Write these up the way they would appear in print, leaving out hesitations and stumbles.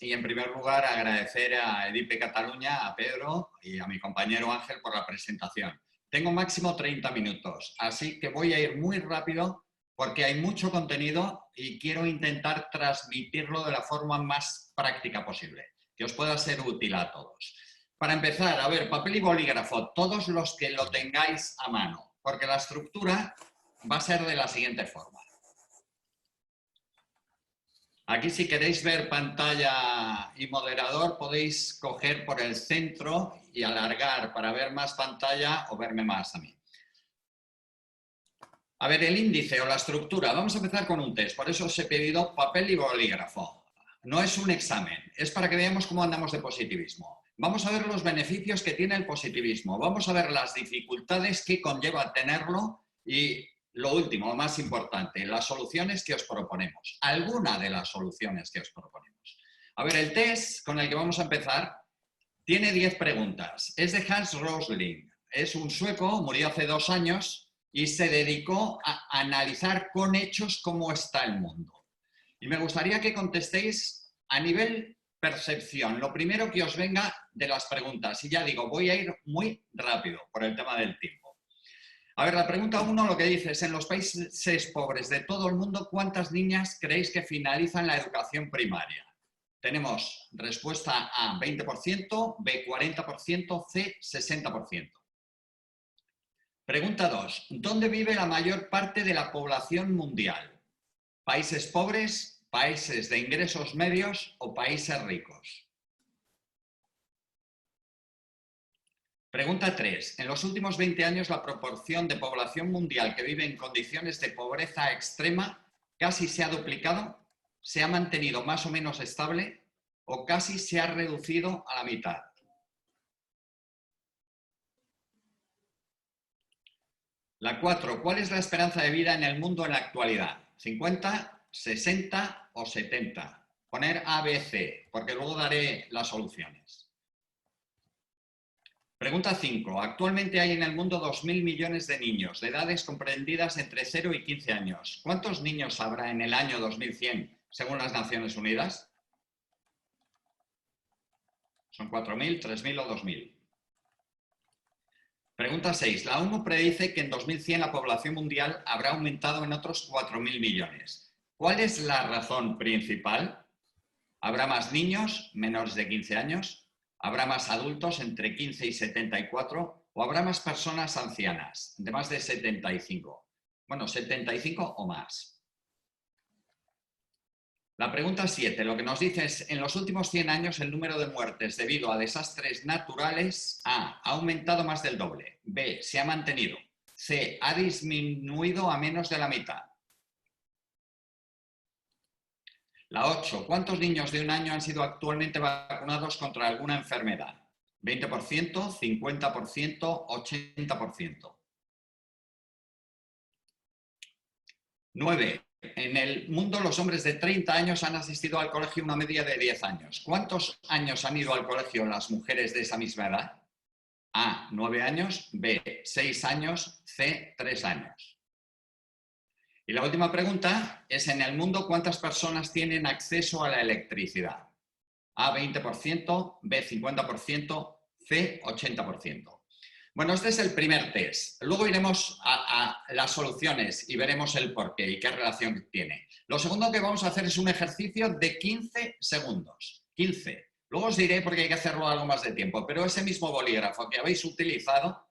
y en primer lugar agradecer a EDIPE Cataluña, a Pedro y a mi compañero Ángel por la presentación. Tengo máximo 30 minutos, así que voy a ir muy rápido porque hay mucho contenido y quiero intentar transmitirlo de la forma más práctica posible, que os pueda ser útil a todos. Para empezar, a ver, papel y bolígrafo, todos los que lo tengáis a mano, porque la estructura va a ser de la siguiente forma. Aquí, si queréis ver pantalla y moderador, podéis coger por el centro y alargar para ver más pantalla o verme más a mí. A ver, el índice o la estructura. Vamos a empezar con un test, por eso os he pedido papel y bolígrafo. No es un examen, es para que veamos cómo andamos de positivismo. Vamos a ver los beneficios que tiene el positivismo, vamos a ver las dificultades que conlleva tenerlo y lo último, lo más importante, las soluciones que os proponemos. Alguna de las soluciones que os proponemos. A ver, el test con el que vamos a empezar tiene 10 preguntas. Es de Hans Rosling. Es un sueco, murió hace 2 años y se dedicó a analizar con hechos cómo está el mundo. Y me gustaría que contestéis a nivel percepción. Lo primero que os venga de las preguntas. Y ya digo, voy a ir muy rápido por el tema del tiempo. A ver, la pregunta 1 lo que dice es, en los países pobres de todo el mundo, ¿cuántas niñas creéis que finalizan la educación primaria? Tenemos respuesta A, 20%, B, 40%, C, 60%. Pregunta 2. ¿Dónde vive la mayor parte de la población mundial? ¿Países pobres, países de ingresos medios o países ricos? Pregunta 3. En los últimos 20 años, la proporción de población mundial que vive en condiciones de pobreza extrema casi se ha duplicado, se ha mantenido más o menos estable o casi se ha reducido a la mitad. La 4. ¿Cuál es la esperanza de vida en el mundo en la actualidad? ¿50, 60 o 70? Poner A, B, C, porque luego daré las soluciones. Pregunta 5. Actualmente hay en el mundo 2.000 millones de niños de edades comprendidas entre 0 y 15 años. ¿Cuántos niños habrá en el año 2100 según las Naciones Unidas? ¿Son 4.000, 3.000 o 2.000? Pregunta 6. La ONU predice que en 2100 la población mundial habrá aumentado en otros 4.000 millones. ¿Cuál es la razón principal? ¿Habrá más niños menores de 15 años? ¿Habrá más adultos entre 15 y 74? ¿O habrá más personas ancianas de más de 75? Bueno, 75 o más. La pregunta 7, lo que nos dice es, en los últimos 100 años el número de muertes debido a desastres naturales A, ha aumentado más del doble, B, se ha mantenido, C, ha disminuido a menos de la mitad. La 8, ¿cuántos niños de 1 año han sido actualmente vacunados contra alguna enfermedad? ¿20%, 50%, 80%? 9. En el mundo los hombres de 30 años han asistido al colegio una media de 10 años. ¿Cuántos años han ido al colegio las mujeres de esa misma edad? A, 9 años, B, 6 años, C, 3 años. Y la última pregunta es, en el mundo, ¿cuántas personas tienen acceso a la electricidad? A, 20%, B, 50%, C, 80%. Bueno, este es el primer test. Luego iremos a las soluciones y veremos el porqué y qué relación tiene. Lo segundo que vamos a hacer es un ejercicio de 15 segundos. 15. Luego os diré por qué hay que hacerlo algo más de tiempo, pero ese mismo bolígrafo que habéis utilizado,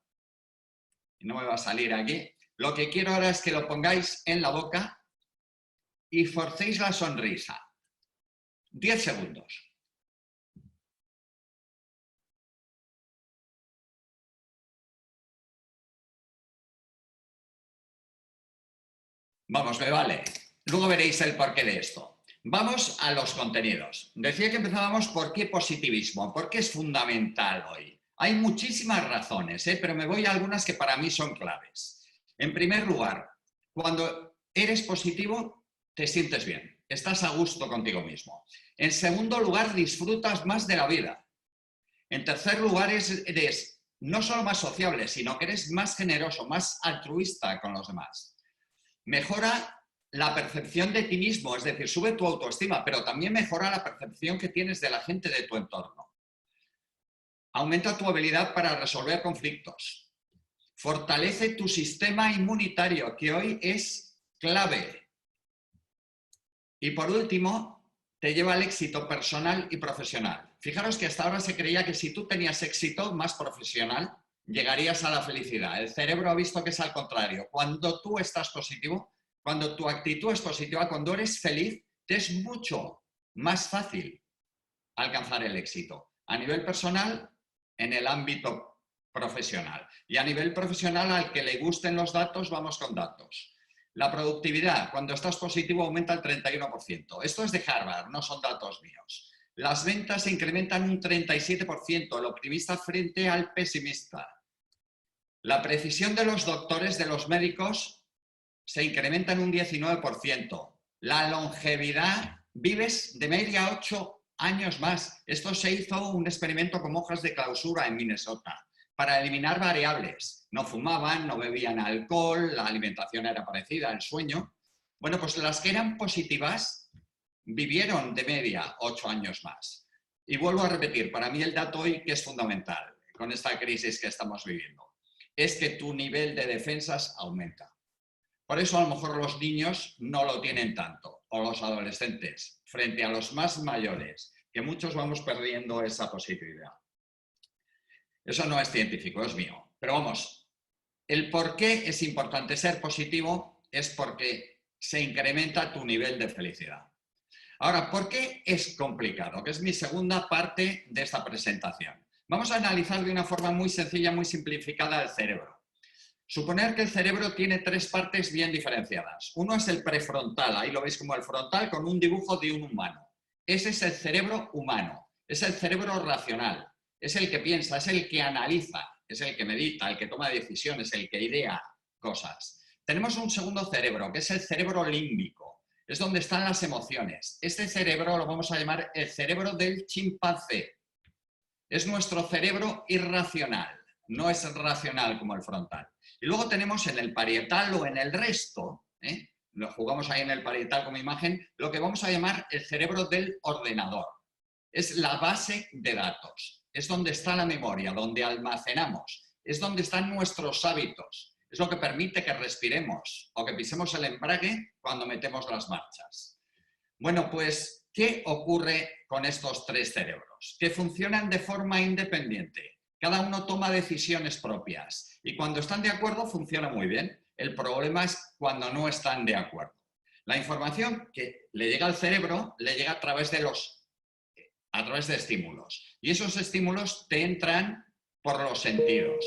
y no me va a salir aquí, lo que quiero ahora es que lo pongáis en la boca y forcéis la sonrisa. 10 segundos. Vamos, me vale. Luego veréis el porqué de esto. Vamos a los contenidos. Decía que empezábamos por qué positivismo, por qué es fundamental hoy. Hay muchísimas razones, pero me voy a algunas que para mí son claves. En primer lugar, cuando eres positivo, te sientes bien, estás a gusto contigo mismo. En segundo lugar, disfrutas más de la vida. En tercer lugar, eres no solo más sociable, sino que eres más generoso, más altruista con los demás. Mejora la percepción de ti mismo, es decir, sube tu autoestima, pero también mejora la percepción que tienes de la gente de tu entorno. Aumenta tu habilidad para resolver conflictos. Fortalece tu sistema inmunitario, que hoy es clave. Y por último, te lleva al éxito personal y profesional. Fijaros que hasta ahora se creía que si tú tenías éxito más profesional, llegarías a la felicidad. El cerebro ha visto que es al contrario. Cuando tú estás positivo, cuando tu actitud es positiva, cuando eres feliz, te es mucho más fácil alcanzar el éxito. A nivel personal, en el ámbito profesional. Y a nivel profesional, al que le gusten los datos, vamos con datos. La productividad, cuando estás positivo, aumenta el 31%. Esto es de Harvard, no son datos míos. Las ventas se incrementan un 37%, el optimista frente al pesimista. La precisión de los doctores, de los médicos, se incrementa en un 19%. La longevidad, vives de media 8 años más. Esto se hizo un experimento con monjas de clausura en Minnesota para eliminar variables. No fumaban, no bebían alcohol, la alimentación era parecida, el sueño. Bueno, pues las que eran positivas vivieron de media 8 años más. Y vuelvo a repetir, para mí el dato hoy que es fundamental con esta crisis que estamos viviendo es que tu nivel de defensas aumenta. Por eso a lo mejor los niños no lo tienen tanto, o los adolescentes, frente a los más mayores, que muchos vamos perdiendo esa positividad. Eso no es científico, es mío. Pero vamos, el por qué es importante ser positivo es porque se incrementa tu nivel de felicidad. Ahora, ¿por qué es complicado? Que es mi segunda parte de esta presentación. Vamos a analizar de una forma muy sencilla, muy simplificada el cerebro. Suponer que el cerebro tiene 3 partes bien diferenciadas. Uno es el prefrontal, ahí lo veis como el frontal con un dibujo de un humano. Ese es el cerebro humano, es el cerebro racional, es el que piensa, es el que analiza, es el que medita, el que toma decisiones, el que idea cosas. Tenemos un segundo cerebro, que es el cerebro límbico, es donde están las emociones. Este cerebro lo vamos a llamar el cerebro del chimpancé. Es nuestro cerebro irracional, no es racional como el frontal. Y luego tenemos en el parietal o en el resto, lo jugamos ahí en el parietal como imagen, lo que vamos a llamar el cerebro del ordenador. Es la base de datos, es donde está la memoria, donde almacenamos, es donde están nuestros hábitos, es lo que permite que respiremos o que pisemos el embrague cuando metemos las marchas. Bueno, pues, ¿qué ocurre con estos 3 cerebros? Que funcionan de forma independiente. Cada uno toma decisiones propias y cuando están de acuerdo funciona muy bien. El problema es cuando no están de acuerdo. La información que le llega al cerebro le llega a través de estímulos. Y esos estímulos te entran por los sentidos,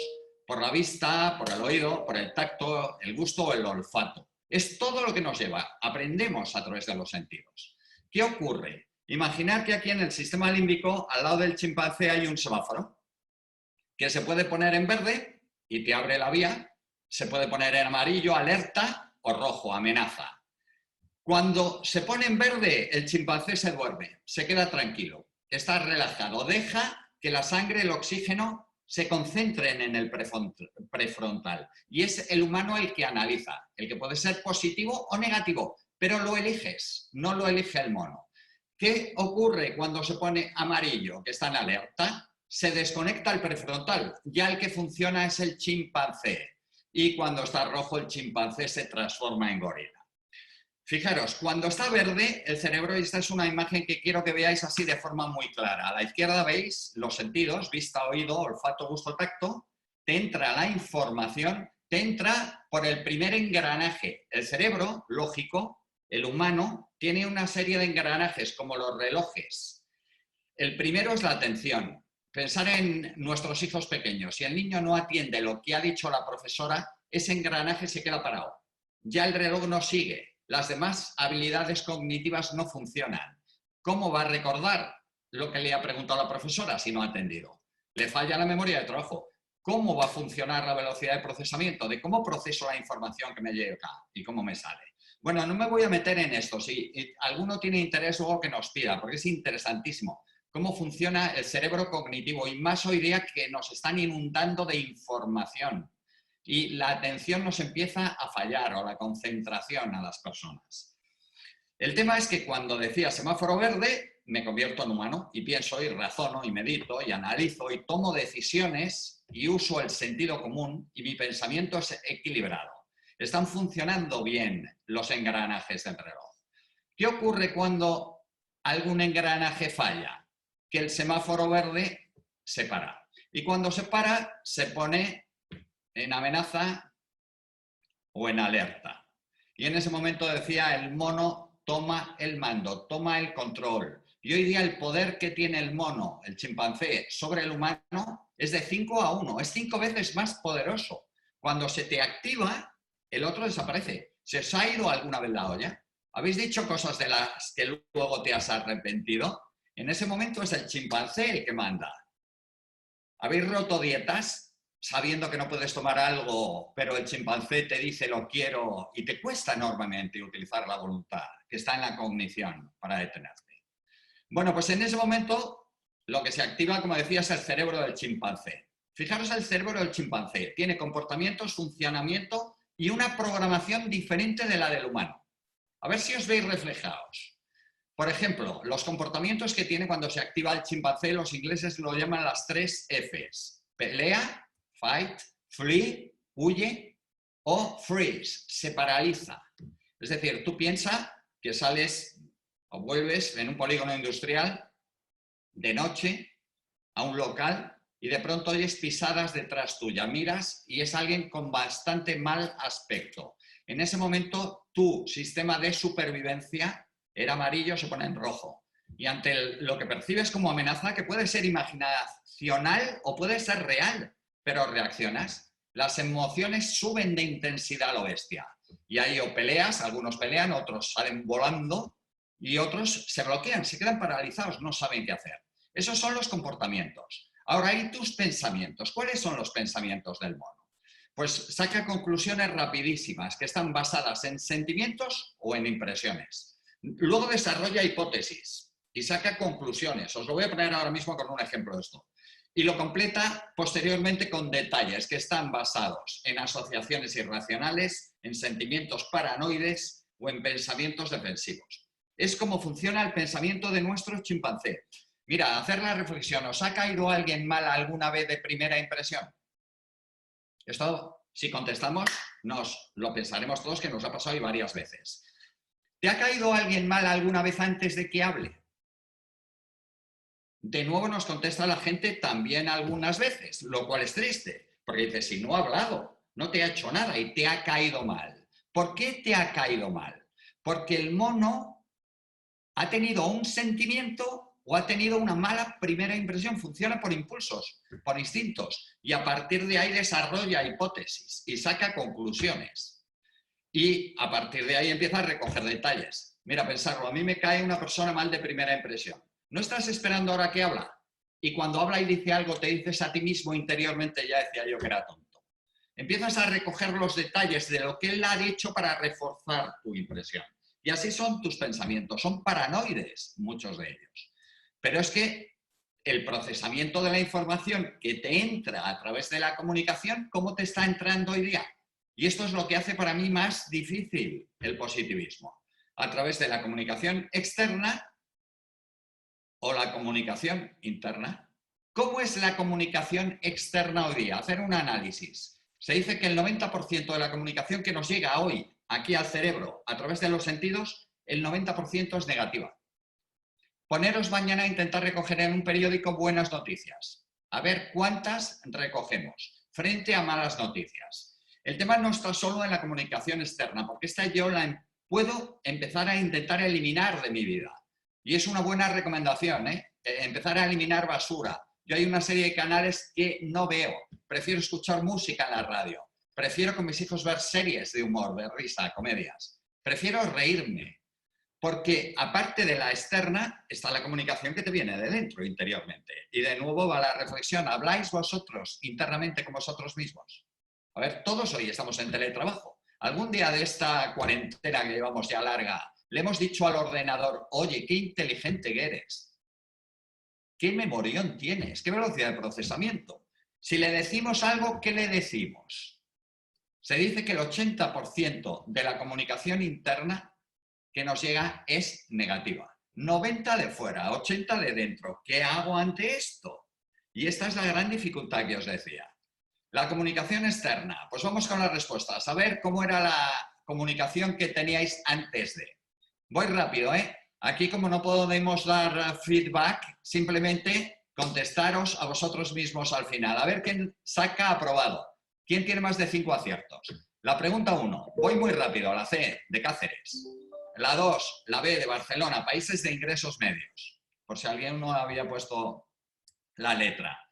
por la vista, por el oído, por el tacto, el gusto o el olfato. Es todo lo que nos lleva. Aprendemos a través de los sentidos. ¿Qué ocurre? Imaginar que aquí en el sistema límbico, al lado del chimpancé, hay un semáforo que se puede poner en verde y te abre la vía, se puede poner en amarillo, alerta, o rojo, amenaza. Cuando se pone en verde, el chimpancé se duerme, se queda tranquilo, está relajado, deja que la sangre, el oxígeno, se concentren en el prefrontal. Y es el humano el que analiza, el que puede ser positivo o negativo, pero lo eliges, no lo elige el mono. ¿Qué ocurre cuando se pone amarillo, que está en alerta? Se desconecta el prefrontal, ya el que funciona es el chimpancé. Y cuando está rojo, el chimpancé se transforma en gorila. Fijaros, cuando está verde, el cerebro, y esta es una imagen que quiero que veáis así de forma muy clara. A la izquierda veis los sentidos, vista, oído, olfato, gusto, tacto. Te entra la información, te entra por el primer engranaje. El cerebro, lógico, el humano, tiene una serie de engranajes como los relojes. El primero es la atención. Pensar en nuestros hijos pequeños. Si el niño no atiende lo que ha dicho la profesora, ese engranaje se queda parado. Ya el reloj no sigue. Las demás habilidades cognitivas no funcionan. ¿Cómo va a recordar lo que le ha preguntado la profesora si no ha atendido? Le falla la memoria de trabajo. ¿Cómo va a funcionar la velocidad de procesamiento? De cómo proceso la información que me llega y cómo me sale. Bueno, no me voy a meter en esto. Si alguno tiene interés, luego que nos pida, porque es interesantísimo cómo funciona el cerebro cognitivo y más hoy día que nos están inundando de información. y la atención nos empieza a fallar o la concentración a las personas. El tema es que cuando decía semáforo verde, me convierto en humano y pienso y razono y medito y analizo y tomo decisiones y uso el sentido común y mi pensamiento es equilibrado. Están funcionando bien los engranajes del reloj. ¿Qué ocurre cuando algún engranaje falla? Que el semáforo verde se para. Y cuando se para, se pone en amenaza o en alerta. Y en ese momento decía, el mono toma el mando, toma el control. Y hoy día el poder que tiene el mono, el chimpancé, sobre el humano es de 5-1, es 5 veces más poderoso. Cuando se te activa, el otro desaparece. ¿Se os ha ido alguna vez la olla? ¿Habéis dicho cosas de las que luego te has arrepentido? En ese momento es el chimpancé el que manda. ¿Habéis roto dietas sabiendo que no puedes tomar algo, pero el chimpancé te dice lo quiero y te cuesta enormemente utilizar la voluntad, que está en la cognición, para detenerte? Bueno, pues en ese momento lo que se activa, como decía, es el cerebro del chimpancé. Fijaros, el cerebro del chimpancé tiene comportamientos, funcionamiento y una programación diferente de la del humano. A ver si os veis reflejados. Por ejemplo, los comportamientos que tiene cuando se activa el chimpancé, los ingleses lo llaman las 3 Fs. Pelea, fight, flee, huye, o freeze, se paraliza. Es decir, tú piensas que sales o vuelves en un polígono industrial de noche a un local y de pronto oyes pisadas detrás tuya, miras y es alguien con bastante mal aspecto. En ese momento tu sistema de supervivencia era amarillo, se pone en rojo. Y ante lo que percibes como amenaza, que puede ser imaginacional o puede ser real, pero reaccionas. Las emociones suben de intensidad a lo bestia. Y ahí o peleas, algunos pelean, otros salen volando y otros se bloquean, se quedan paralizados, no saben qué hacer. Esos son los comportamientos. Ahora, hay tus pensamientos. ¿Cuáles son los pensamientos del mono? Pues saca conclusiones rapidísimas que están basadas en sentimientos o en impresiones. Luego desarrolla hipótesis y saca conclusiones. Os lo voy a poner ahora mismo con un ejemplo de esto. Y lo completa posteriormente con detalles que están basados en asociaciones irracionales, en sentimientos paranoides o en pensamientos defensivos. Es como funciona el pensamiento de nuestro chimpancé. Mira, hacer la reflexión, ¿os ha caído alguien mal alguna vez de primera impresión? Esto, si contestamos, nos lo pensaremos todos que nos ha pasado y varias veces. ¿Te ha caído alguien mal alguna vez antes de que hable? De nuevo nos contesta la gente también algunas veces, lo cual es triste, porque dice, si no ha hablado, no te ha hecho nada y te ha caído mal. ¿Por qué te ha caído mal? Porque el mono ha tenido un sentimiento o ha tenido una mala primera impresión, funciona por impulsos, por instintos, y a partir de ahí desarrolla hipótesis y saca conclusiones. Y a partir de ahí empieza a recoger detalles. Mira, pensarlo, a mí me cae una persona mal de primera impresión. ¿No estás esperando ahora que habla? Y cuando habla y dice algo, te dices a ti mismo interiormente, ya decía yo que era tonto. Empiezas a recoger los detalles de lo que él ha dicho para reforzar tu impresión. Y así son tus pensamientos, son paranoides, muchos de ellos. Pero es que el procesamiento de la información que te entra a través de la comunicación, ¿cómo te está entrando hoy día? Y esto es lo que hace para mí más difícil el positivismo. A través de la comunicación externa o la comunicación interna. ¿Cómo es la comunicación externa hoy día? Hacer un análisis. Se dice que el 90% de la comunicación que nos llega hoy aquí al cerebro a través de los sentidos, el 90% es negativa. Poneros mañana a intentar recoger en un periódico buenas noticias. A ver cuántas recogemos frente a malas noticias. El tema no está solo en la comunicación externa, porque esta yo la puedo empezar a intentar eliminar de mi vida. Y es una buena recomendación, empezar a eliminar basura. Yo hay una serie de canales que no veo. Prefiero escuchar música en la radio. Prefiero con mis hijos ver series de humor, de risa, comedias. Prefiero reírme. Porque aparte de la externa está la comunicación que te viene de dentro, interiormente. Y de nuevo va la reflexión. ¿Habláis vosotros internamente con vosotros mismos? A ver, todos hoy estamos en teletrabajo. Algún día de esta cuarentena que llevamos ya larga, le hemos dicho al ordenador, oye, qué inteligente que eres. ¿Qué memorión tienes? ¿Qué velocidad de procesamiento? Si le decimos algo, ¿qué le decimos? Se dice que el 80% de la comunicación interna que nos llega es negativa. 90 de fuera, 80 de dentro. ¿Qué hago ante esto? Y esta es la gran dificultad que os decía. La comunicación externa. Pues vamos con las respuestas. A ver cómo era la comunicación que teníais antes de. Voy rápido, ¿eh? Aquí, como no podemos dar feedback, simplemente contestaros a vosotros mismos al final. A ver quién saca aprobado. ¿Quién tiene más de 5 aciertos? La pregunta 1. Voy muy rápido. La C, de Cáceres. La 2, la B, de Barcelona. Países de ingresos medios. Por si alguien no había puesto la letra.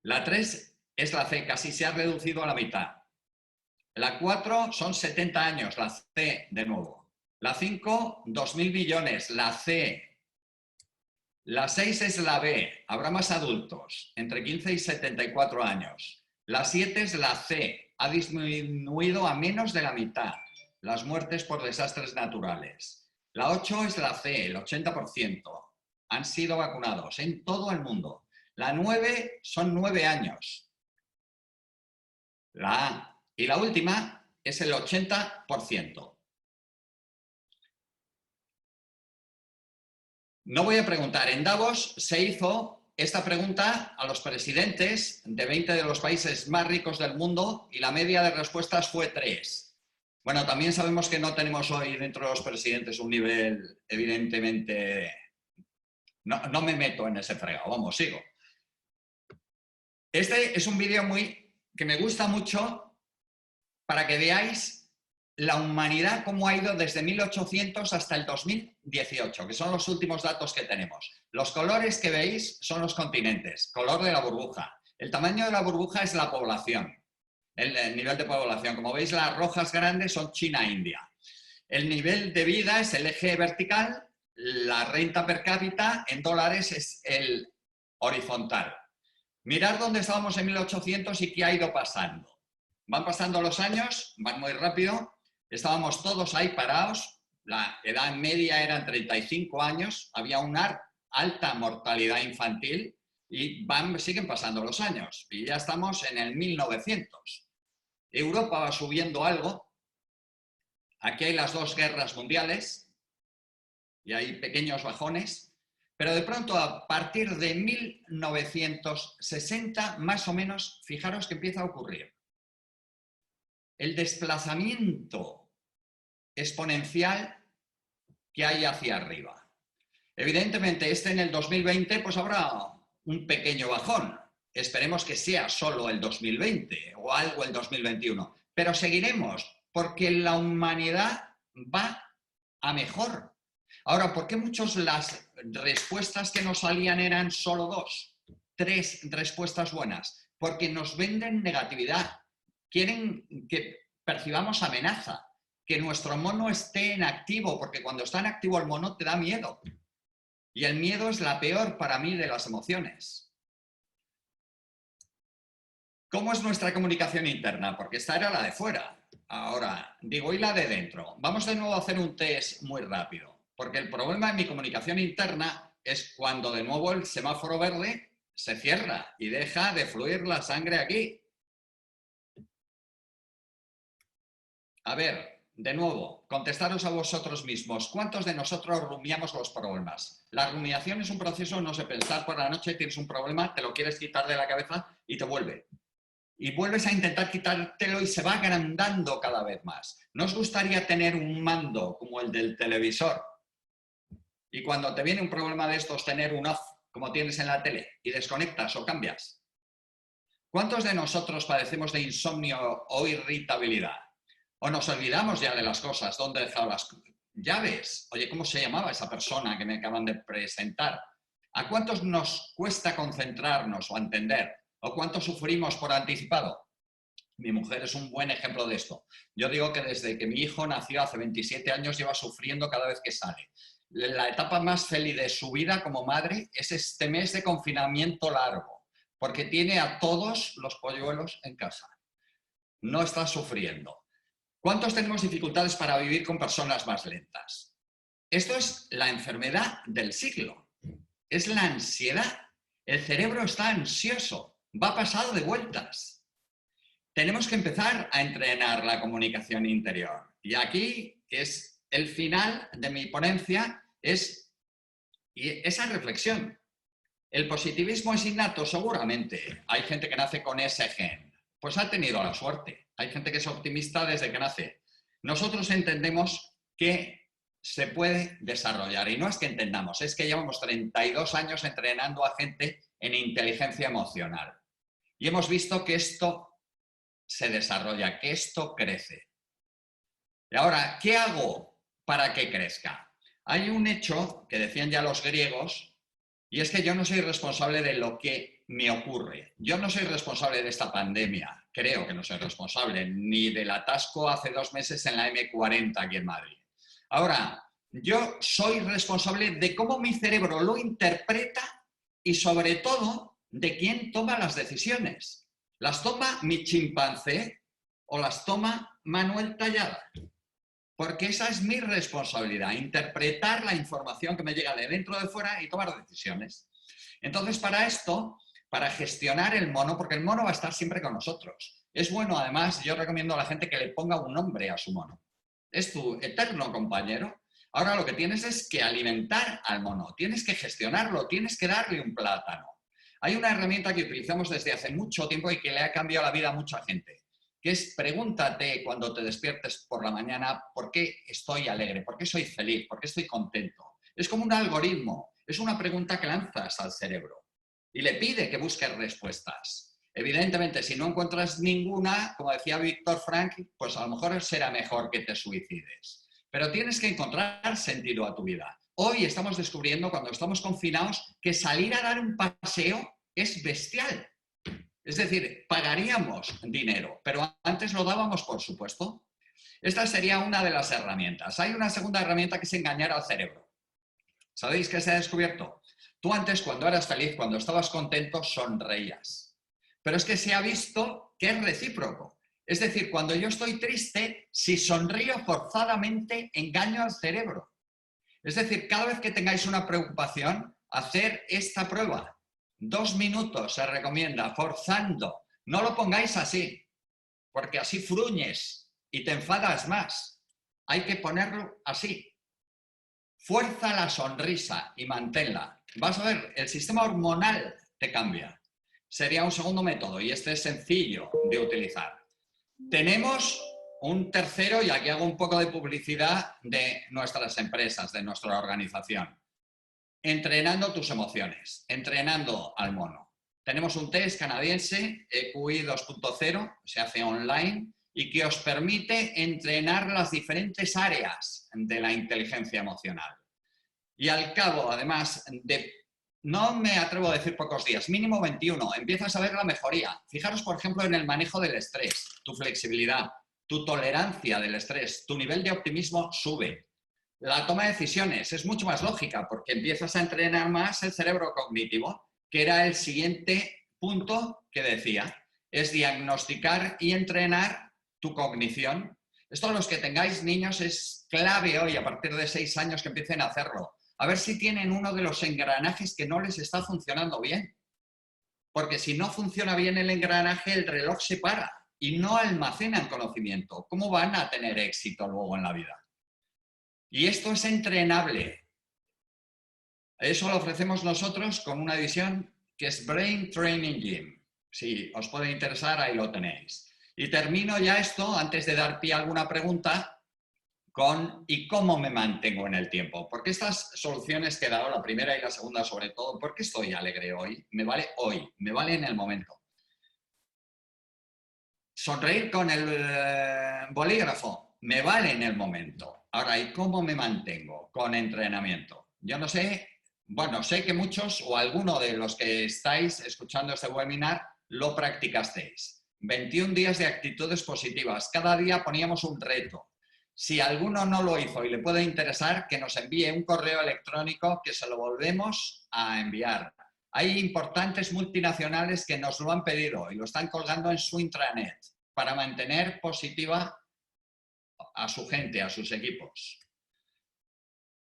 La 3 es la C. Casi se ha reducido a la mitad. La 4 son 70 años. La C, de nuevo. La 5, 2.000 millones. La C. La 6 es la B. Habrá más adultos. Entre 15 y 74 años. La 7 es la C. Ha disminuido a menos de la mitad las muertes por desastres naturales. La 8 es la C. El 80% han sido vacunados en todo el mundo. La 9 son 9 años. La A. Y la última es el 80%. No voy a preguntar. En Davos se hizo esta pregunta a los presidentes de 20 de los países más ricos del mundo y la media de respuestas fue 3. Bueno, también sabemos que no tenemos hoy dentro de los presidentes un nivel, evidentemente... No me meto en ese fregado, vamos, sigo. Este es un vídeo que me gusta mucho para que veáis la humanidad cómo ha ido desde 1800 hasta el 2018, que son los últimos datos que tenemos. Los colores que veis son los continentes, color de la burbuja. El tamaño de la burbuja es la población, el nivel de población. Como veis, las rojas grandes son China e India. El nivel de vida es el eje vertical, la renta per cápita en dólares es el horizontal. Mirad dónde estábamos en 1800 y qué ha ido pasando. Van pasando los años, van muy rápido. Estábamos todos ahí parados, la edad media eran 35 años, había una alta mortalidad infantil y siguen pasando los años. Y ya estamos en el 1900. Europa va subiendo algo. Aquí hay las 2 guerras mundiales y hay pequeños bajones. Pero de pronto, a partir de 1960, más o menos, fijaros que empieza a ocurrir el desplazamiento exponencial que hay hacia arriba. Evidentemente, en el 2020 pues habrá un pequeño bajón. Esperemos que sea solo el 2020 o algo el 2021. Pero seguiremos porque la humanidad va a mejor. Ahora, ¿por qué muchos las respuestas que nos salían eran solo 2? 3 respuestas buenas. Porque nos venden negatividad. Quieren que percibamos amenaza, que nuestro mono esté en activo, porque cuando está en activo el mono te da miedo. Y el miedo es la peor para mí de las emociones. ¿Cómo es nuestra comunicación interna? Porque esta era la de fuera. Ahora, digo, ¿y la de dentro? Vamos de nuevo a hacer un test muy rápido, porque el problema en mi comunicación interna es cuando de nuevo el semáforo verde se cierra y deja de fluir la sangre aquí. A ver, de nuevo, contestaros a vosotros mismos. ¿Cuántos de nosotros rumiamos los problemas? La rumiación es un proceso, no sé, pensar por la noche, tienes un problema, te lo quieres quitar de la cabeza y te vuelve. Y vuelves a intentar quitártelo y se va agrandando cada vez más. ¿No os gustaría tener un mando como el del televisor? Y cuando te viene un problema de estos, tener un off, como tienes en la tele, y desconectas o cambias. ¿Cuántos de nosotros padecemos de insomnio o irritabilidad? O nos olvidamos ya de las cosas. ¿Dónde he dejado las llaves? Oye, ¿cómo se llamaba esa persona que me acaban de presentar? ¿A cuántos nos cuesta concentrarnos o entender? ¿O cuánto sufrimos por anticipado? Mi mujer es un buen ejemplo de esto. Yo digo que desde que mi hijo nació hace 27 años lleva sufriendo cada vez que sale. La etapa más feliz de su vida como madre es este mes de confinamiento largo, porque tiene a todos los polluelos en casa. No está sufriendo. ¿Cuántos tenemos dificultades para vivir con personas más lentas? Esto es la enfermedad del siglo. Es la ansiedad. El cerebro está ansioso, va pasado de vueltas. tenemos que empezar a entrenar la comunicación interior. Y aquí, que es el final de mi ponencia, es esa reflexión. ¿El positivismo es innato? Seguramente. Hay gente que nace con ese gen. Pues ha tenido la suerte. Hay gente que es optimista desde que nace. Nosotros entendemos que se puede desarrollar. Y no es que entendamos, es que llevamos 32 años entrenando a gente en inteligencia emocional. Y hemos visto que esto se desarrolla, que esto crece. Y ahora, ¿qué hago para que crezca? Hay un hecho que decían ya los griegos, y es que yo no soy responsable de lo que me ocurre. Yo no soy responsable de esta pandemia, creo que no soy responsable, ni del atasco hace 2 meses en la M40 aquí en Madrid. Ahora, yo soy responsable de cómo mi cerebro lo interpreta y sobre todo de quién toma las decisiones. ¿Las toma mi chimpancé o las toma Manuel Tallada? Porque esa es mi responsabilidad, interpretar la información que me llega de dentro o de fuera y tomar decisiones. Entonces, para esto, para gestionar el mono, porque el mono va a estar siempre con nosotros. Es bueno, además, yo recomiendo a la gente que le ponga un nombre a su mono. Es tu eterno compañero. Ahora lo que tienes es que alimentar al mono, tienes que gestionarlo, tienes que darle un plátano. Hay una herramienta que utilizamos desde hace mucho tiempo y que le ha cambiado la vida a mucha gente, que es pregúntate cuando te despiertes por la mañana por qué estoy alegre, por qué soy feliz, por qué estoy contento. Es como un algoritmo, es una pregunta que lanzas al cerebro y le pide que busque respuestas. Evidentemente, si no encuentras ninguna, como decía Víctor Frank, pues a lo mejor será mejor que te suicides. Pero tienes que encontrar sentido a tu vida. Hoy estamos descubriendo, cuando estamos confinados, que salir a dar un paseo es bestial. Es decir, pagaríamos dinero, pero antes lo dábamos, por supuesto. Esta sería una de las herramientas. Hay una segunda herramienta que es engañar al cerebro. ¿Sabéis qué se ha descubierto? Tú antes, cuando eras feliz, cuando estabas contento, sonreías. Pero es que se ha visto que es recíproco. Es decir, cuando yo estoy triste, si sonrío forzadamente, engaño al cerebro. Es decir, cada vez que tengáis una preocupación, hacer esta prueba. 2 minutos se recomienda, forzando. No lo pongáis así, porque así fruñes y te enfadas más. Hay que ponerlo así. Fuerza la sonrisa y manténla. Vas a ver, el sistema hormonal te cambia. Sería un segundo método y este es sencillo de utilizar. Tenemos un tercero, y aquí hago un poco de publicidad de nuestras empresas, de nuestra organización. Entrenando tus emociones, entrenando al mono. Tenemos un test canadiense, EQI 2.0, se hace online y que os permite entrenar las diferentes áreas de la inteligencia emocional. Y al cabo, además, no me atrevo a decir pocos días, mínimo 21, empiezas a ver la mejoría. Fijaros, por ejemplo, en el manejo del estrés, tu flexibilidad, tu tolerancia del estrés, tu nivel de optimismo sube. La toma de decisiones es mucho más lógica porque empiezas a entrenar más el cerebro cognitivo, que era el siguiente punto que decía, es diagnosticar y entrenar tu cognición. Esto, los que tengáis niños, es clave hoy, a partir de 6 años, que empiecen a hacerlo. A ver si tienen uno de los engranajes que no les está funcionando bien. Porque si no funciona bien el engranaje, el reloj se para y no almacenan conocimiento. ¿Cómo van a tener éxito luego en la vida? Y esto es entrenable. Eso lo ofrecemos nosotros con una división que es Brain Training Gym. Si os puede interesar, ahí lo tenéis. Y termino ya esto, antes de dar pie a alguna pregunta, con ¿y cómo me mantengo en el tiempo? Porque estas soluciones que he dado, la primera y la segunda sobre todo, ¿por qué estoy alegre hoy? Me vale hoy, me vale en el momento. Sonreír con el bolígrafo, me vale en el momento. Ahora, ¿y cómo me mantengo? Con entrenamiento. Yo no sé, bueno, sé que muchos o alguno de los que estáis escuchando este webinar lo practicasteis. 21 días de actitudes positivas. Cada día poníamos un reto. Si alguno no lo hizo y le puede interesar, que nos envíe un correo electrónico que se lo volvemos a enviar. Hay importantes multinacionales que nos lo han pedido y lo están colgando en su intranet para mantener positiva a su gente, a sus equipos.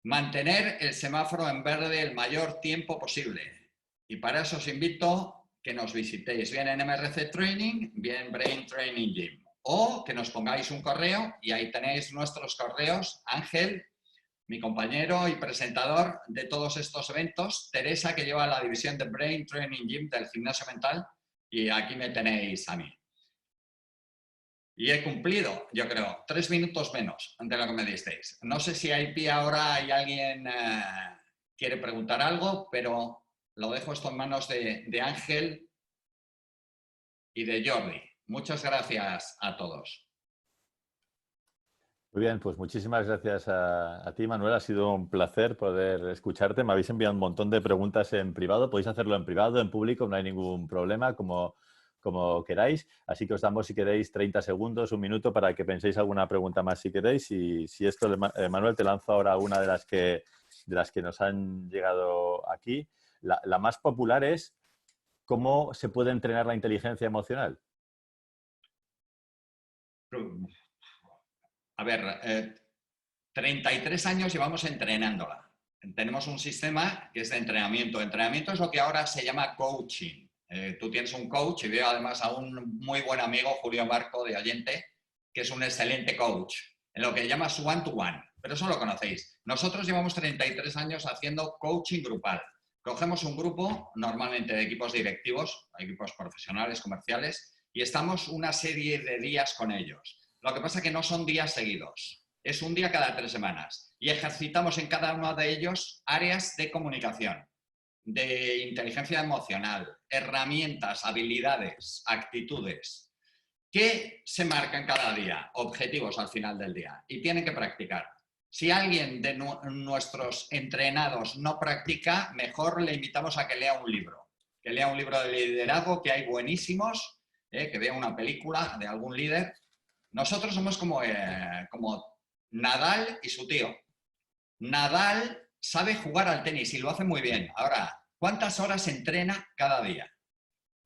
Mantener el semáforo en verde el mayor tiempo posible. Y para eso os invito que nos visitéis bien en MRC Training, bien Brain Training Gym. O que nos pongáis un correo y ahí tenéis nuestros correos. Ángel, mi compañero y presentador de todos estos eventos. Teresa, que lleva la división de Brain Training Gym del gimnasio mental. Y aquí me tenéis a mí. Y he cumplido, yo creo, 3 minutos menos de lo que me disteis. No sé si hay pie ahora y alguien quiere preguntar algo, pero lo dejo esto en manos de Ángel y de Jordi. Muchas gracias a todos. Muy bien, pues muchísimas gracias a ti, Manuel. Ha sido un placer poder escucharte. Me habéis enviado un montón de preguntas en privado. Podéis hacerlo en privado, en público, no hay ningún problema, como queráis. Así que os damos, si queréis, 30 segundos, un minuto para que penséis alguna pregunta más si queréis. Y si esto, Manuel, te lanzo ahora una de las que nos han llegado aquí. La más popular es: ¿cómo se puede entrenar la inteligencia emocional? A ver, 33 años llevamos entrenándola. Tenemos un sistema que es de entrenamiento. Entrenamiento es lo que ahora se llama coaching. Tú tienes un coach y veo además a un muy buen amigo, Julio Barco de Allente, que es un excelente coach, en lo que llamas one-to-one. Pero eso lo conocéis. Nosotros llevamos 33 años haciendo coaching grupal. Cogemos un grupo, normalmente de equipos directivos, equipos profesionales, comerciales, y estamos una serie de días con ellos. Lo que pasa es que no son días seguidos. Es un día cada 3 semanas. Y ejercitamos en cada uno de ellos áreas de comunicación, de inteligencia emocional, herramientas, habilidades, actitudes, que se marcan cada día, objetivos al final del día, y tienen que practicar. Si alguien de nuestros entrenados no practica, mejor le invitamos a que lea un libro. Que lea un libro de liderazgo, que hay buenísimos, que vea una película de algún líder. Nosotros somos como Nadal y su tío. Nadal sabe jugar al tenis y lo hace muy bien. Ahora, ¿cuántas horas entrena cada día?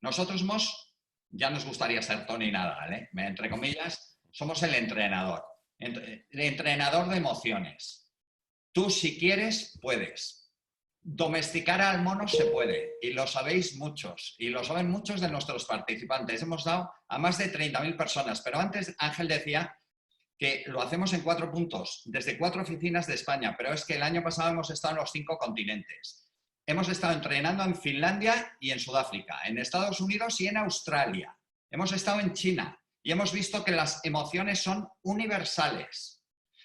Nosotros ya nos gustaría ser Tony Nadal, entre comillas, somos el entrenador de emociones. Tú, si quieres, puedes. Domesticar al mono se puede, y lo sabéis muchos, y lo saben muchos de nuestros participantes. Hemos dado a más de 30.000 personas, pero antes Ángel decía que lo hacemos en 4 puntos, desde 4 oficinas de España, pero es que el año pasado hemos estado en los 5 continentes. Hemos estado entrenando en Finlandia y en Sudáfrica, en Estados Unidos y en Australia. Hemos estado en China y hemos visto que las emociones son universales.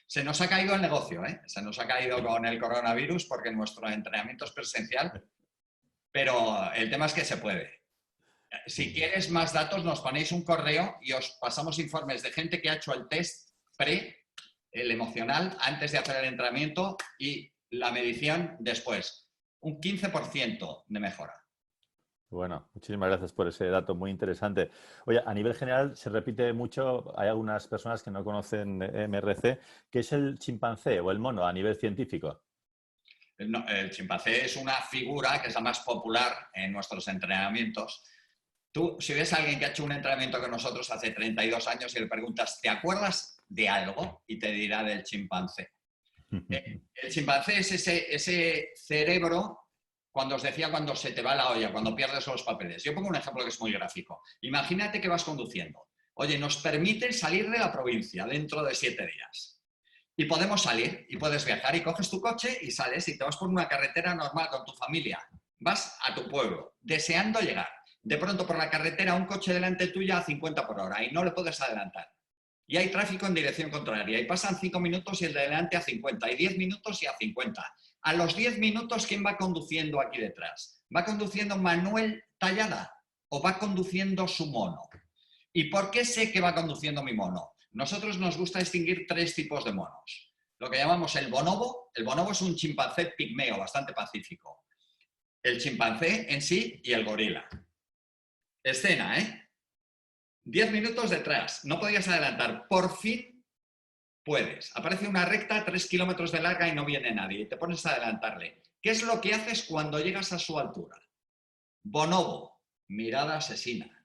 Se nos ha caído el negocio, se nos ha caído con el coronavirus porque nuestro entrenamiento es presencial, pero el tema es que se puede. Si quieres más datos, nos ponéis un correo y os pasamos informes de gente que ha hecho el test el emocional, antes de hacer el entrenamiento, y la medición después. Un 15% de mejora. Bueno, muchísimas gracias por ese dato muy interesante. Oye, a nivel general se repite mucho, hay algunas personas que no conocen MRC, ¿qué es el chimpancé o el mono a nivel científico? No, el chimpancé es una figura que es la más popular en nuestros entrenamientos. Tú, si ves a alguien que ha hecho un entrenamiento con nosotros hace 32 años y le preguntas, ¿te acuerdas de algo? Y te dirá del chimpancé. El chimpancé es ese cerebro, cuando os decía, cuando se te va la olla, cuando pierdes los papeles. Yo pongo un ejemplo que es muy gráfico. Imagínate que vas conduciendo. Oye, nos permiten salir de la provincia dentro de 7 días. Y podemos salir y puedes viajar y coges tu coche y sales y te vas por una carretera normal con tu familia. Vas a tu pueblo, deseando llegar. De pronto por la carretera un coche delante tuya a 50 por hora y no le puedes adelantar. Y hay tráfico en dirección contraria y pasan 5 minutos y el de delante a 50 y 10 minutos y a 50. A los 10 minutos, ¿quién va conduciendo aquí detrás? ¿Va conduciendo Manuel Tallada o va conduciendo su mono? ¿Y por qué sé que va conduciendo mi mono? Nosotros nos gusta distinguir 3 tipos de monos. Lo que llamamos el bonobo. El bonobo es un chimpancé pigmeo, bastante pacífico. El chimpancé en sí y el gorila. Escena, 10 minutos detrás, no podías adelantar. Por fin puedes. Aparece una recta 3 kilómetros de larga y no viene nadie. Y te pones a adelantarle. ¿Qué es lo que haces cuando llegas a su altura? Bonobo, mirada asesina.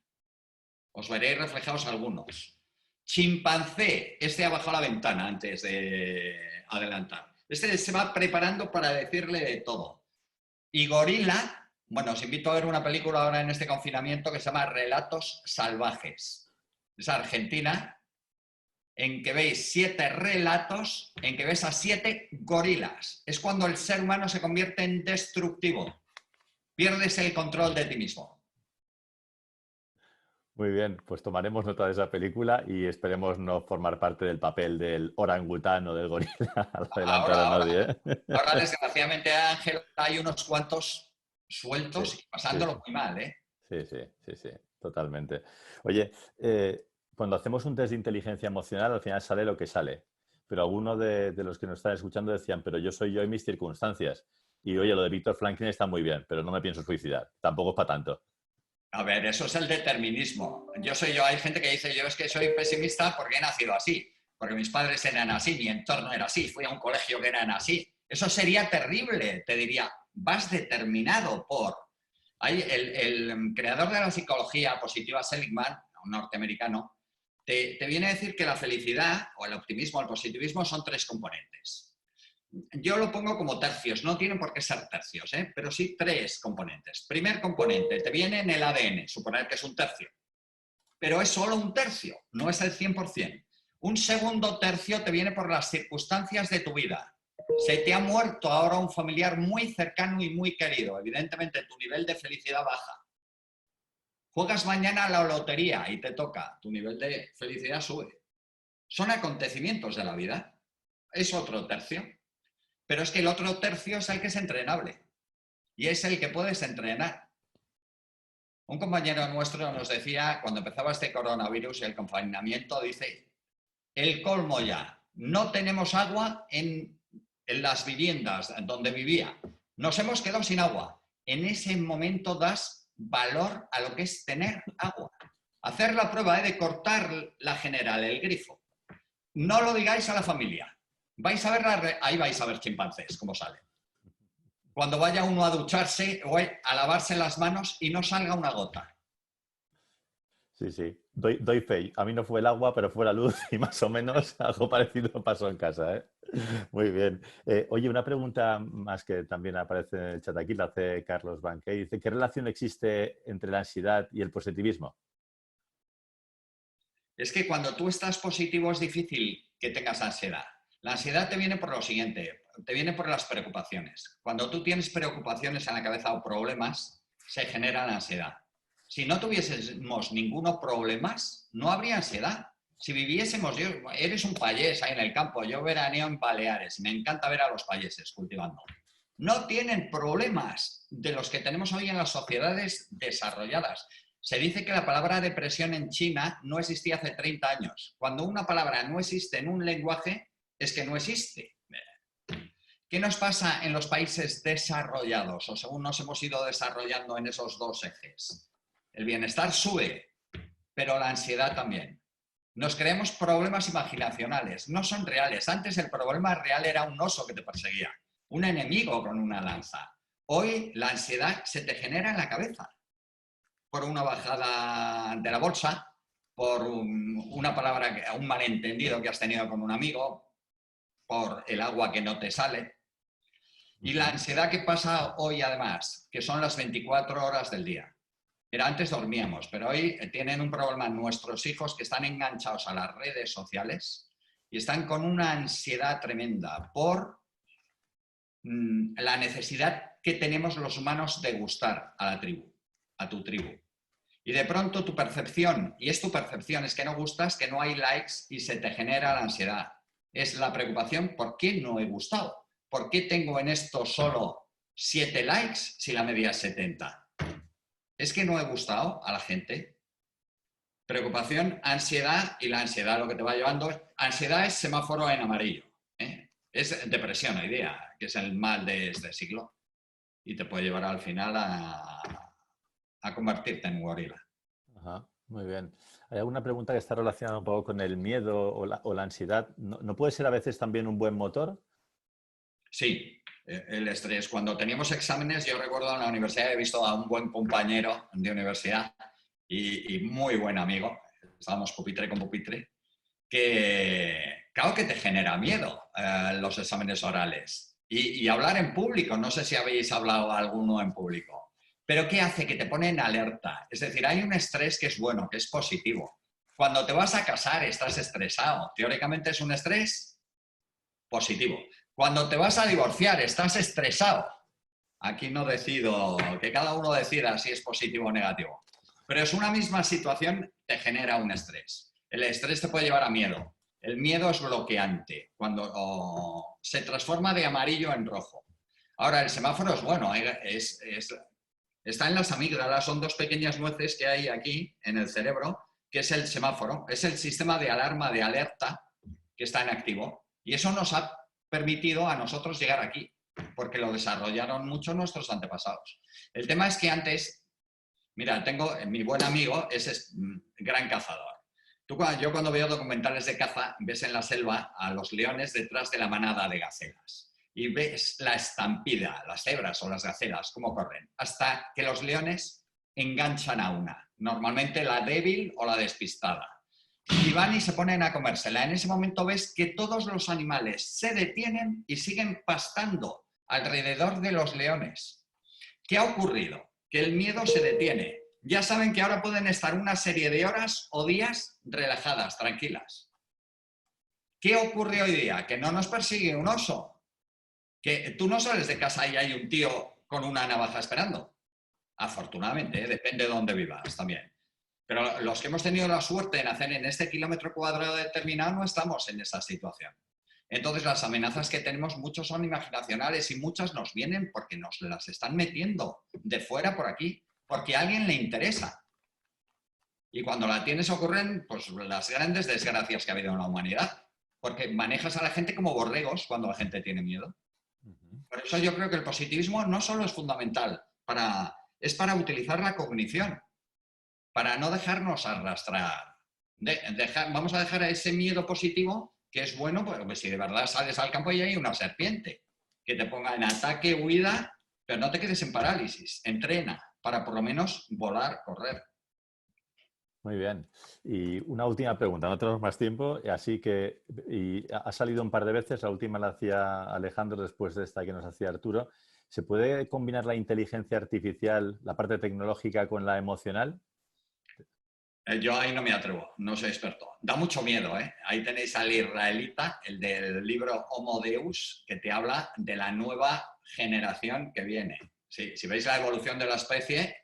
Os veréis reflejados algunos. Chimpancé, este ha bajado la ventana antes de adelantar. Este se va preparando para decirle de todo. Y gorila Bueno, os invito a ver una película ahora en este confinamiento que se llama Relatos Salvajes. Es argentina, en que veis 7 relatos, en que ves a 7 gorilas. Es cuando el ser humano se convierte en destructivo. Pierdes el control de ti mismo. Muy bien, pues tomaremos nota de esa película y esperemos no formar parte del papel del orangután o del gorila. Adelante Ahora, a ahora, nadie, ¿eh? ahora desgraciadamente, Ángel, hay unos cuantos Sí, sueltos y sí, pasándolo sí. muy mal, ¿eh? Sí, sí, sí, sí, totalmente. Oye, cuando hacemos un test de inteligencia emocional, al final sale lo que sale. Pero algunos de los que nos están escuchando decían, pero yo soy yo y mis circunstancias. Y oye, lo de Víctor Franklin está muy bien, pero no me pienso suicidar. Tampoco es para tanto. A ver, eso es el determinismo. Yo soy yo, hay gente que dice, yo es que soy pesimista porque he nacido así, porque mis padres eran así, mi entorno era así, fui a un colegio que eran así. Eso sería terrible, te diría, vas determinado por... Hay el creador de la psicología positiva, Seligman, un norteamericano, te viene a decir que la felicidad o el optimismo, el positivismo son 3 componentes. Yo lo pongo como tercios, no tienen por qué ser tercios, ¿eh? Pero sí 3 componentes. Primer componente, te viene en el ADN, suponer que es un tercio, pero es solo un tercio, no es el 100%. Un segundo tercio te viene por las circunstancias de tu vida. Se te ha muerto ahora un familiar muy cercano y muy querido. Evidentemente tu nivel de felicidad baja. Juegas mañana a la lotería y te toca, tu nivel de felicidad sube. Son acontecimientos de la vida. Es otro tercio. Pero es que el otro tercio es el que es entrenable y es el que puedes entrenar. Un compañero nuestro nos decía, cuando empezaba este coronavirus y el confinamiento, dice, el colmo ya, no tenemos agua en las viviendas donde vivía. Nos hemos quedado sin agua. En ese momento das valor a lo que es tener agua. Hacer la prueba de cortar la general, el grifo. No lo digáis a la familia. Vais a ver ahí vais a ver chimpancés, cómo salen. Cuando vaya uno a ducharse o a lavarse las manos y no salga una gota. Sí, sí, doy fe. A mí no fue el agua, pero fue la luz y más o menos algo parecido pasó en casa, ¿eh? Muy bien. Oye, una pregunta más que también aparece en el chat aquí, la hace Carlos Banque. Dice, ¿qué relación existe entre la ansiedad y el positivismo? Es que cuando tú estás positivo es difícil que tengas ansiedad. La ansiedad te viene por lo siguiente, te viene por las preocupaciones. Cuando tú tienes preocupaciones en la cabeza o problemas, se genera la ansiedad. Si no tuviésemos ninguno problemas, no habría ansiedad. Si viviésemos, eres un payés ahí en el campo, yo veraneo en Baleares, me encanta ver a los payeses cultivando. No tienen problemas de los que tenemos hoy en las sociedades desarrolladas. Se dice que la palabra depresión en China no existía hace 30 años. Cuando una palabra no existe en un lenguaje, es que no existe. ¿Qué nos pasa en los países desarrollados o según nos hemos ido desarrollando en esos 2 ejes? El bienestar sube, pero la ansiedad también. Nos creemos problemas imaginacionales, no son reales. Antes el problema real era un oso que te perseguía, un enemigo con una lanza. Hoy la ansiedad se te genera en la cabeza por una bajada de la bolsa, por una palabra, un malentendido que has tenido con un amigo, por el agua que no te sale. Y la ansiedad que pasa hoy además, que son las 24 horas del día. Pero antes dormíamos, pero hoy tienen un problema nuestros hijos que están enganchados a las redes sociales y están con una ansiedad tremenda por la necesidad que tenemos los humanos de gustar a la tribu, a tu tribu. Y de pronto tu percepción, y es tu percepción, es que no gustas, que no hay likes y se te genera la ansiedad. Es la preocupación, ¿por qué no he gustado? ¿Por qué tengo en esto solo 7 likes si la media es 70? Es que no he gustado a la gente. Preocupación, ansiedad, y la ansiedad lo que te va llevando. Ansiedad es semáforo en amarillo, ¿eh? Es depresión hoy día, que es el mal de este siglo. Y te puede llevar al final a convertirte en un gorila. Ajá, muy bien. Hay alguna pregunta que está relacionada un poco con el miedo o la ansiedad. ¿No puede ser a veces también un buen motor? Sí, el estrés. Cuando teníamos exámenes, yo recuerdo en la universidad he visto a un buen compañero de universidad y muy buen amigo, estábamos pupitre con pupitre, que claro que te genera miedo los exámenes orales. Y hablar en público, no sé si habéis hablado alguno en público, Pero ¿qué hace? Que te pone en alerta. Es decir, hay un estrés que es bueno, que es positivo. Cuando te vas a casar estás estresado. Teóricamente es un estrés positivo. Cuando te vas a divorciar estás estresado. Aquí no decido, que cada uno decida si es positivo o negativo. Pero es una misma situación, te genera un estrés. El estrés te puede llevar a miedo. El miedo es bloqueante, cuando se transforma de amarillo en rojo. Ahora, el semáforo es bueno, está en las amígdalas, son dos pequeñas nueces que hay aquí en el cerebro, que es el semáforo, es el sistema de alarma, de alerta, que está en activo. Y eso nos ha permitido a nosotros llegar aquí, porque lo desarrollaron mucho nuestros antepasados. El tema es que antes, mira, tengo, mi buen amigo es gran cazador. Yo cuando veo documentales de caza, ves en la selva a los leones detrás de la manada de gacelas. Y ves la estampida, las cebras o las gacelas, cómo corren, hasta que los leones enganchan a una, normalmente la débil o la despistada. Y van y se ponen a comérsela. En ese momento ves que todos los animales se detienen y siguen pastando alrededor de los leones. ¿Qué ha ocurrido? Que el miedo se detiene. Ya saben que ahora pueden estar una serie de horas o días relajadas, tranquilas. ¿Qué ocurre hoy día? Que no nos persigue un oso. Que tú no sales de casa y hay un tío con una navaja esperando. Afortunadamente, depende de dónde vivas también. Pero los que hemos tenido la suerte de nacer en este kilómetro cuadrado determinado no estamos en esa situación. Entonces las amenazas que tenemos muchos son imaginacionales y muchas nos vienen porque nos las están metiendo de fuera por aquí, porque a alguien le interesa. Y cuando la tienes ocurren pues, las grandes desgracias que ha habido en la humanidad, porque manejas a la gente como borregos cuando la gente tiene miedo. Por eso yo creo que el positivismo no solo es fundamental, es para utilizar la cognición, para no dejarnos arrastrar. Vamos a dejar a ese miedo positivo, que es bueno, pues si de verdad sales al campo y hay una serpiente, que te ponga en ataque, huida, pero no te quedes en parálisis, entrena para por lo menos volar, correr. Muy bien. Y una última pregunta, no tenemos más tiempo, así que ha salido un par de veces, la última la hacía Alejandro después de esta que nos hacía Arturo. ¿Se puede combinar la inteligencia artificial, la parte tecnológica, con la emocional? Yo ahí no me atrevo, no soy experto. Da mucho miedo, ¿eh? Ahí tenéis al israelita, el del libro Homo Deus, que te habla de la nueva generación que viene. Sí, si veis la evolución de la especie,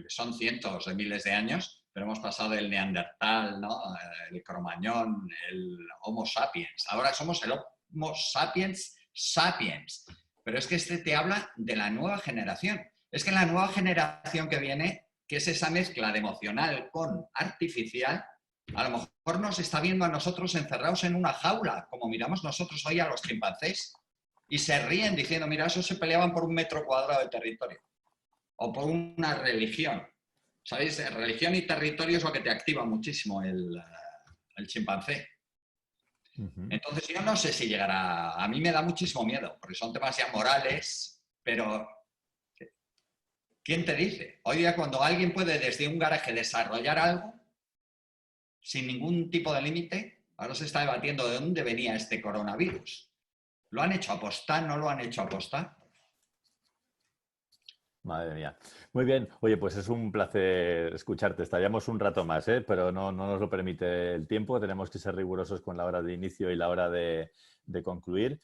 son cientos de miles de años, pero hemos pasado del Neandertal, ¿no? El Cromañón, el Homo sapiens. Ahora somos el Homo sapiens sapiens. Pero es que este te habla de la nueva generación. Es que la nueva generación que viene, que es esa mezcla de emocional con artificial, a lo mejor nos está viendo a nosotros encerrados en una jaula, como miramos nosotros hoy a los chimpancés, y se ríen diciendo, mira, esos se peleaban por un metro cuadrado de territorio, o por una religión. ¿Sabéis? Religión y territorio es lo que te activa muchísimo el chimpancé. Entonces yo no sé si llegará, a mí me da muchísimo miedo, porque son temas ya morales, pero ¿quién te dice? Hoy día cuando alguien puede desde un garaje desarrollar algo sin ningún tipo de límite, ahora se está debatiendo de dónde venía este coronavirus. ¿Lo han hecho apostar? ¿No lo han hecho apostar? Madre mía. Muy bien. Oye, pues es un placer escucharte. Estaríamos un rato más, pero no nos lo permite el tiempo. Tenemos que ser rigurosos con la hora de inicio y la hora de concluir.